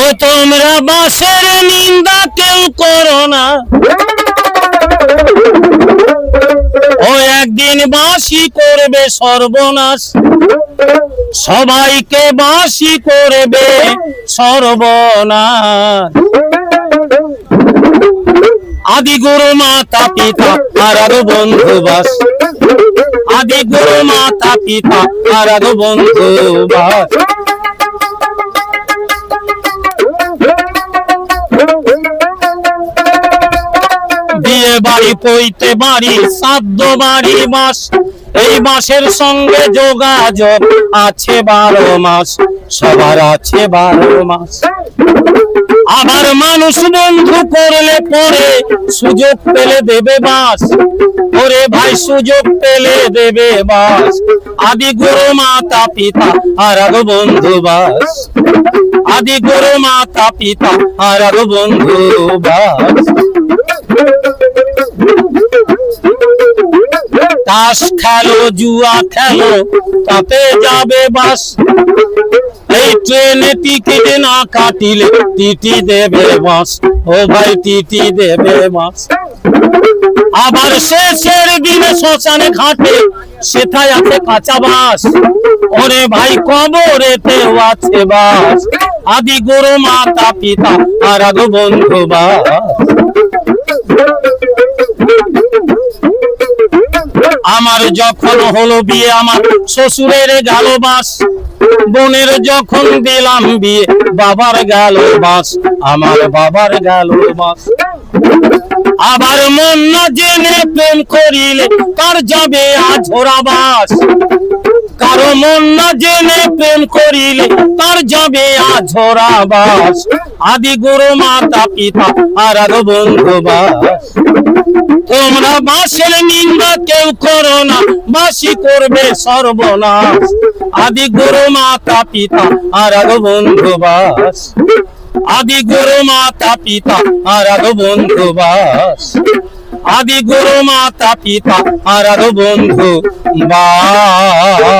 ও তোমরা বাঁশের নিন্দা কেউ করো না, ও একদিন বাঁশি করবে সর্বনাশ, সবাইকে বাঁশি করবে সর্বনাশ। আদি গুরু মাতা পিতা আর বন্ধু বাস, আদি গুরু মাতা পিতা আর বন্ধু বাস। বিয়ে বাড়ি পৈতে বাড়ি শ্রাদ্ধ বাড়ি বাস, এই মাসের সঙ্গে যোগাযোগ আছে 12 মাস, সবার আছে 12 মাস। আবার মানুষ বন্ধু করলে পরে সুযোগ পেলে দেবে বাস, ওরে ভাই সুযোগ পেলে দেবে বাস। আদি গুরু মাতা পিতা আর বন্ধু বাস, আদি গুরু মাতা পিতা আর বন্ধু বাস। তাস খেলো জুয়া খেলো তাতে যাবে বাস, এই ট্রেনে টিকিট না কাটিলে টিটি দেবে বাস, ও ভাই টিটি দেবে বাস। আবার শেষের দিনে শ্মশানে ঘাটে সেথায় আছে কাঁচা বাস, ওরে ভাই কবরেতেও আছে বাস। আদি গুরু মাতা পিতা আর বন্ধু বাস। আমার যখন হলো বিয়ে আমার শ্বশুরের গেল বাস, বোনের যখন দিলাম বিয়ে বাবার গেল বাস, আমার বাবার গেল বাস। আবার মন না জেনে প্রেম করিলে কার যাবে আঝোরা বাস, কারো মন না জেনে প্রেম করিলে তার যাবে আঝোরা বাস। আদি গুরু মাতা পিতা আর বন্ধু বাস। তোমরা বাঁশের নিন্দা কেউ করো না, বাঁশি করবে সর্বনাশ। আদি গুরু মাতা পিতা আর বন্ধু বাস, আদি গুরু মাতা পিতা আর বন্ধু বাস, আদি গুরু মাতা পিতা আর বন্ধু বাস।